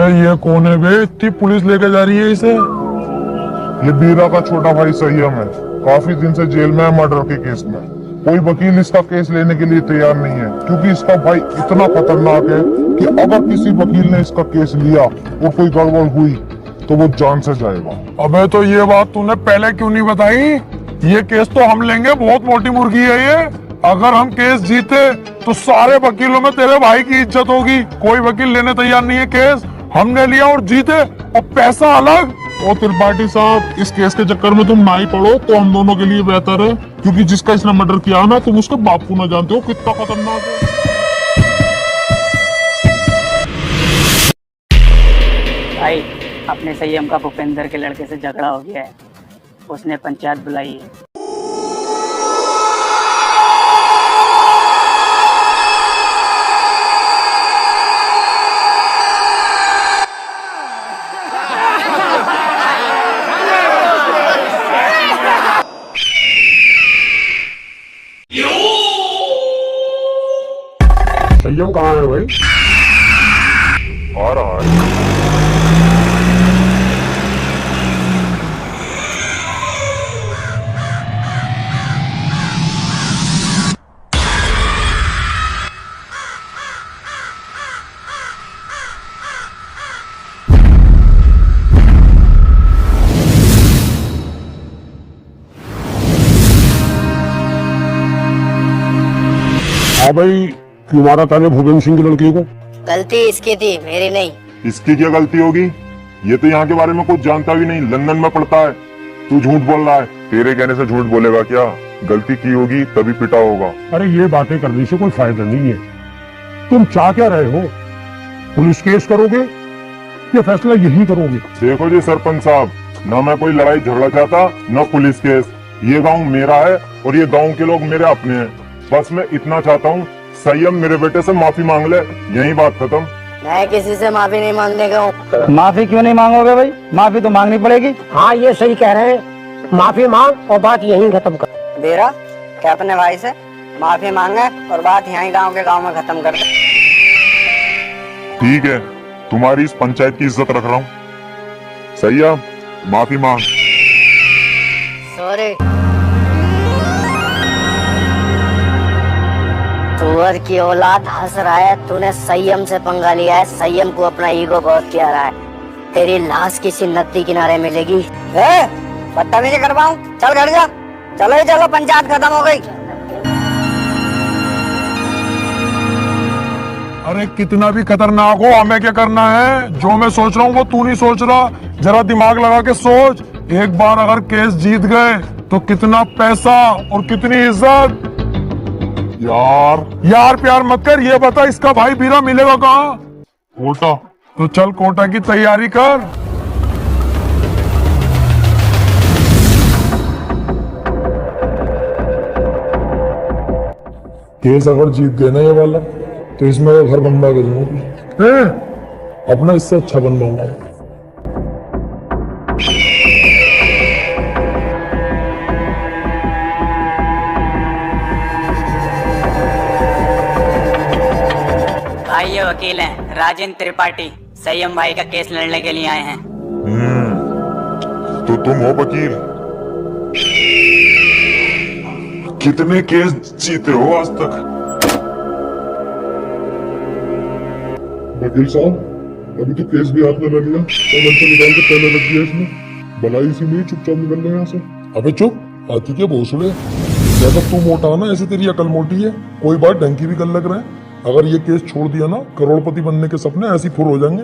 ये कौन है बे? इतनी पुलिस लेके जा रही है इसे। ये बीरा का छोटा भाई संयम है, काफी दिन से जेल में है मर्डर के केस में। कोई वकील इसका केस लेने के लिए तैयार नहीं है, क्योंकि इसका भाई इतना खतरनाक है कि अगर किसी वकील ने इसका केस लिया और कोई गड़बड़ हुई तो वो जान से जाएगा। अबे तो ये बात तूने पहले क्यों नहीं बताई? ये केस तो हम लेंगे, बहुत मोटी मुर्गी है ये। अगर हम केस जीते तो सारे वकीलों में तेरे भाई की इज्जत होगी। कोई वकील लेने तैयार नहीं है केस, हमने लिया और जीते, और पैसा अलग। और त्रिपाठी साहब, इस केस के चक्कर में तुम ना ही पड़ो तो हम दोनों के लिए बेहतर है, क्योंकि जिसका इसने मर्डर किया ना, तुम उसके बाप को ना जानते हो कितना खतरनाक है। भाई, अपने संयम का भूपेंद्र के लड़के से झगड़ा हो गया है, उसने पंचायत बुलाई है। संयम कहाँ है भाई? आ रहा है। हाँ भाई, क्यों मारा था भूपेंद्र सिंह की लड़की को? गलती इसकी थी, मेरी नहीं। इसकी क्या गलती होगी? ये तो यहाँ के बारे में कुछ जानता भी नहीं, लंदन में पढ़ता है। तू झूठ बोल रहा है। तेरे कहने से झूठ बोलेगा क्या? गलती की होगी तभी पिटा होगा। अरे ये बातें करने से कोई फायदा नहीं है। तुम चाह क्या रहे हो? पुलिस केस करोगे या फैसला यही करोगे? देखो जी सरपंच साहब, ना मैं कोई लड़ाई झगड़ा चाहता, न पुलिस केस। ये गांव मेरा है और ये गांव के लोग मेरे अपने हैं। बस मैं इतना चाहता हूँ, संयम मेरे बेटे से माफी मांग ले, यही बात खत्म। मैं किसी से माफी नहीं मांगने का हूँ। माफी क्यों नहीं मांगोगे भाई? माफी तो मांगनी पड़ेगी। हाँ, ये सही कह रहे हैं, माफी मांग और बात यहीं खत्म कर। बेरा, क्या अपने भाई से माफी मांगे और बात यहीं गांव में खत्म कर दे। ठीक है, तुम्हारी इस पंचायत की इज्जत रख रहा हूँ। संयम, माफी मांग। सॉरी। तुअर की औलाद हंस रहा है, तूने संयम से पंगा लिया है। संयम को अपना ईगो बहुत प्यारा है। तेरी लाश किसी नदी किनारे मिलेगी। बदतमीजी करवाऊं? चल घर जा। चलो ही चलो, पंचायत खत्म हो गई। अरे कितना भी खतरनाक हो, हमें क्या करना है? जो मैं सोच रहा हूँ वो तू नहीं सोच रहा। जरा दिमाग लगा के सोच। एक बार अगर केस जीत गए तो कितना पैसा और कितनी इज्जत। यार प्यार मत कर। ये बता, इसका भाई बीरा मिलेगा कहाँ? कोटा। तो चल कोटा की तैयारी कर। केस अगर जीत गए ना ये वाला, तो इसमें घर बनवा के दूंगा। अपना इससे अच्छा बनवाऊंगा। भाई, ये वकील हैं राजेंद्र त्रिपाठी, संयम भाई का केस लड़ने के लिए आए हैं। तो तुम हो वकील? कितने केस जीते हो आज तक? वकील साहब, अभी तो केस भी हाथ में लग लिया और मन से निकाल के पहले रख दिया इसने। भलाई इसी में चुपचाप निकल रहे यहाँ से। अबे चुप, हाथी के भोसले। जैसा तू मोटा ना, ऐसे तेरी अकल मोटी है। कोई बात ढंग की भी कर लग रहा है। अगर ये केस छोड़ दिया ना, करोड़पति बनने के सपने ऐसी फुर हो जाएंगे।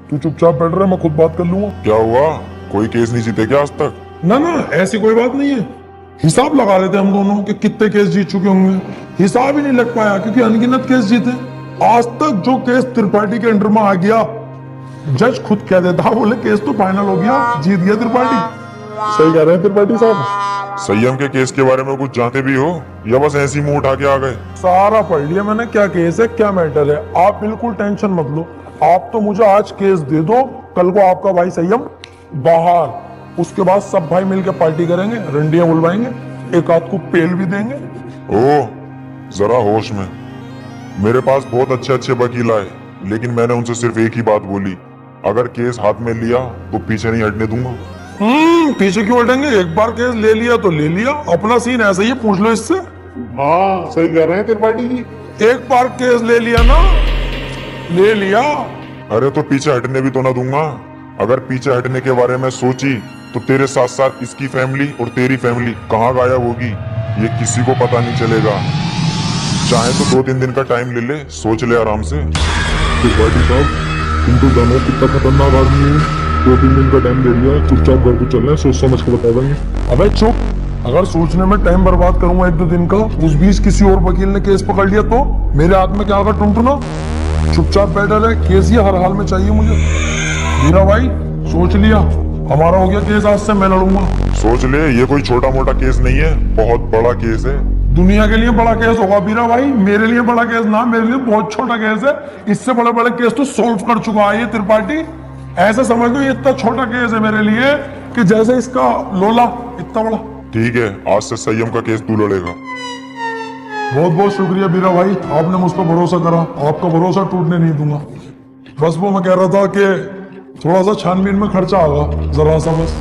तू चुपचाप बैठ रहा है, मैं खुद बात कर लूंगा। क्या हुआ? कोई केस नहीं जीते क्या आज तक? ना ना, ऐसी कोई बात नहीं है। हिसाब लगा रहे थे हम दोनों कि कितने केस जीत चुके होंगे। हिसाब ही नहीं लग पाया क्योंकि अनगिनत केस जीते। आज तक जो केस त्रिपाठी के अंडर में आ गया, जज खुद कह देता, बोले केस तो फाइनल हो गया, जीत गया त्रिपाठी। सही कह रहे हैं त्रिपाठी साहब। संयम के केस के बारे में कुछ जानते भी हो या बस ऐसी मुंह उठा के आ गए? सारा पढ़ लिया मैंने, क्या केस है, क्या मैटर है। आप बिल्कुल टेंशन मत लो। आप तो मुझे आज केस दे दो, कल को आपका भाई संयम बाहर। उसके बाद सब भाई मिलकर पार्टी करेंगे, रंडियां बुलवाएंगे, एक आध को पेल भी देंगे। ओ, जरा होश में। मेरे पास बहुत अच्छे अच्छे वकील आए, लेकिन मैंने उनसे सिर्फ एक ही बात बोली, अगर केस हाथ में लिया तो पीछे नहीं हटने दूंगा। पीछे क्यों हटेंगे? एक बार केस ले लिया तो ले लिया, अपना सीन ऐसा ही है, पूछ लो इससे। हाँ सही कह रहे हैं त्रिपाठी जी। एक बार केस ले लिया ना, ले लिया। अरे तो पीछे हटने भी तो ना दूंगा। अगर पीछे हटने के बारे में सोची तो तेरे साथ साथ इसकी फैमिली और तेरी फैमिली कहाँ गायब होगी ये किसी को पता नहीं चलेगा। चाहे तो 2-3 दिन का टाइम ले ले, सोच ले आराम से। त्रिपाठी साहब, तुम तो जानो कितना खतरनाक आदमी है। 2-3 दिन का टाइम दे दिया, चुपचाप घर को चलना है, सोच समझ के बता देंगे। अबे चुप, अगर सोचने में टाइम बर्बाद करूंगा 1-2 दिन का, उस बीच किसी और वकील ने केस पकड़ लिया तो मेरे हाथ में क्या होगा? टुनटुना। चुपचाप बैठा रहे, केस ये हर हाल में चाहिए मुझे। हीरा भाई सोच लिया, हमारा हो गया केस, आज से मैं लड़ूंगा। सोच ले, ये कोई छोटा मोटा केस नहीं है, बहुत बड़ा केस है। दुनिया के लिए बड़ा केस होगा बीरा भाई, मेरे लिए बड़ा केस ना, मेरे लिए बहुत छोटा केस है। इससे बड़े बड़े केस तो सॉल्व कर चुका है ये त्रिपाठी। ऐसे समझ लो ये इतना छोटा केस है मेरे लिए कि जैसे इसका लोला इतना बड़ा। ठीक है, आज से संयम का केस तू लड़ेगा। बहुत बहुत शुक्रिया बीरा भाई, आपने मुझ पर भरोसा करा, आपका भरोसा टूटने नहीं दूंगा। बस वो मैं कह रहा था कि थोड़ा सा छानबीन में खर्चा आगा, जरा सा बस।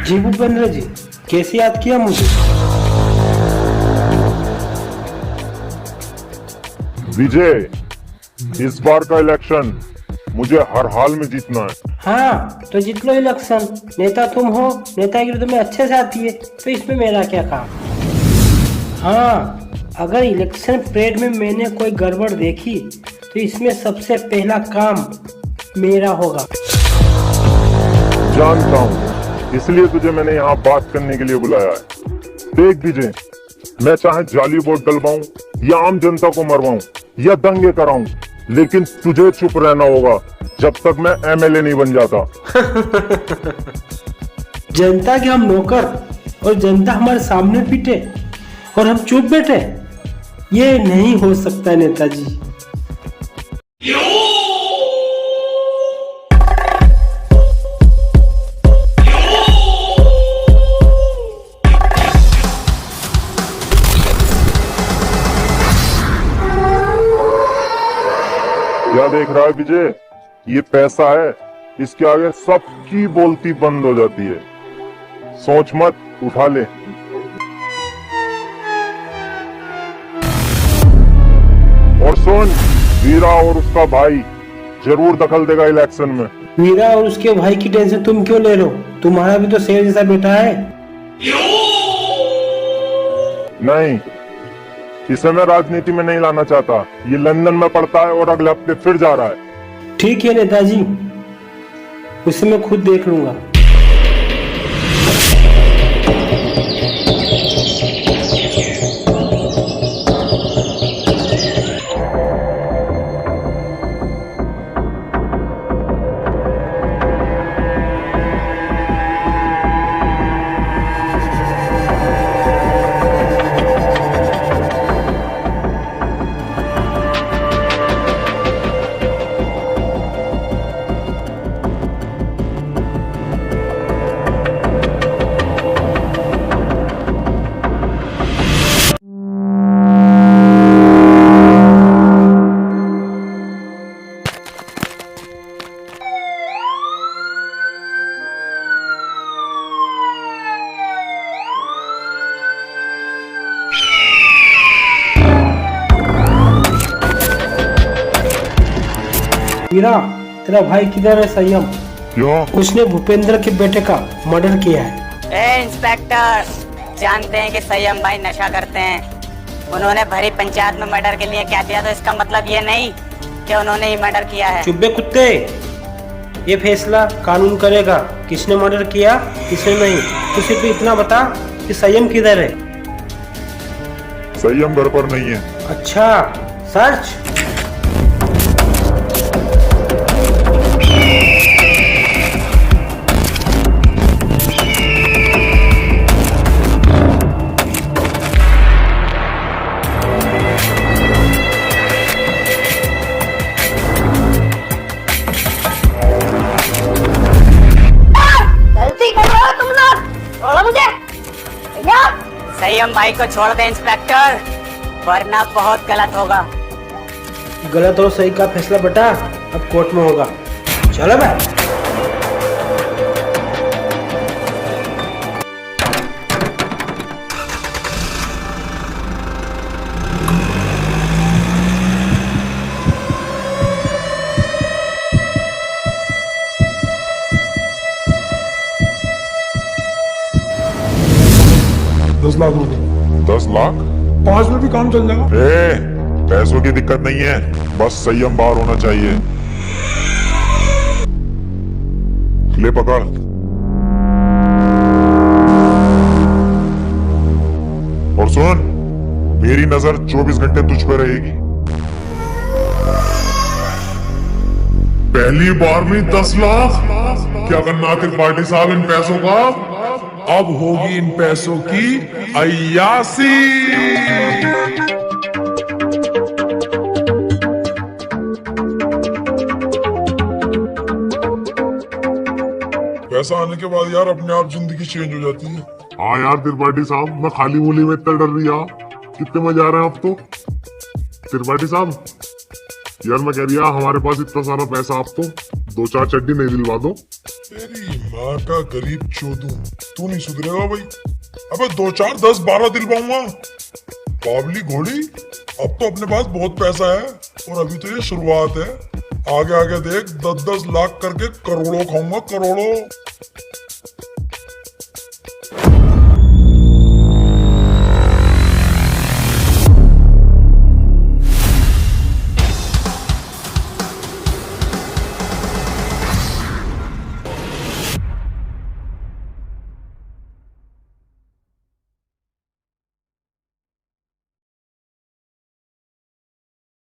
जी भूपेंद्र जी, कैसे याद किया मुझे? विजय, इस बार का इलेक्शन मुझे हर हाल में जीतना है। हाँ तो जीत लो इलेक्शन, नेता तुम हो, नेतागिरी तुम्हें अच्छे से आती है, तो इसमें मेरा क्या काम? हाँ, अगर इलेक्शन परेड में मैंने कोई गड़बड़ देखी तो इसमें सबसे पहला काम मेरा होगा। जानता हूँ, इसलिए तुझे मैंने यहाँ बात करने के लिए बुलाया है। देख विजय, मैं चाहे जाली वोट डलवाऊं या आम जनता को मरवाऊं या दंगे कराऊं, लेकिन तुझे चुप रहना होगा जब तक मैं एमएलए नहीं बन जाता। जनता के हम नौकर और जनता हमारे सामने पीटे और हम चुप बैठे, ये नहीं हो सकता नेताजी। क्या देख रहा है विजय? ये पैसा है, इसके आगे सबकी बोलती बंद हो जाती है। सोच मत, उठा ले। और सुन, वीरा और उसका भाई जरूर दखल देगा इलेक्शन में। वीरा और उसके भाई की टेंशन तुम क्यों ले रहे हो? तुम्हारा भी तो शेर जैसा बेटा है। नहीं, इसे मैं राजनीति में नहीं लाना चाहता। ये लंदन में पढ़ता है और अगले हफ्ते फिर जा रहा है। ठीक है नेताजी, उसे मैं खुद देख लूंगा। लबीरा, तेरा भाई किधर है संयम? क्या? उसने भूपेंद्र के बेटे का मर्डर किया है। ए इंस्पेक्टर, जानते हैं कि संयम भाई नशा करते हैं। उन्होंने भरी पंचायत में मर्डर के लिए क्या दिया, तो इसका मतलब ये नहीं कि उन्होंने ही मर्डर किया है। चुप बे कुत्ते, ये फैसला कानून करेगा किसने मर्डर किया किसने नहीं। तू सिर्फ इतना बता कि संयम किधर है। संयम घर पर नहीं है। अच्छा, सर्च। गलती कर रहे हो तुम लोग, छोड़ो मुझे। भैया संयम भाई को छोड़ दे इंस्पेक्टर, वरना बहुत गलत होगा। गलत और सही का फैसला बेटा अब कोर्ट में होगा। चलो बे। ₹10 लाख 10 लाख? 5 में भी काम चल जाएगा। पैसों की दिक्कत नहीं है, बस संयम बाहर होना चाहिए। ले पकड़। और सुन, मेरी नजर 24 घंटे तुझ पे रहेगी। पहली बार में 10 लाख? क्या करना त्रिपाठी साहब इन पैसों का? अब होगी इन पैसों की अय्यासी। पैसा आने के बाद यार अपने आप जिंदगी चेंज हो जाती है। हाँ यार त्रिपाठी साहब, मैं खाली मूली में इतना डर रही। कितने मजा आ रहे हैं आप तो। त्रिपाठी साहब यार, मैं कह रही हमारे पास इतना सारा पैसा, आप तो 2-4 चड्डी नहीं दिलवा दो। तेरी माँ का गरीब चोदू, तू नहीं सुधरेगा भाई। अबे 2-4 10-12 दिलवाऊंगा। बावली घोड़ी, अब तो अपने पास बहुत पैसा है और अभी तो ये शुरुआत है। आगे आगे देख 10-10 लाख करके करोड़ों खाऊंगा, करोड़ों।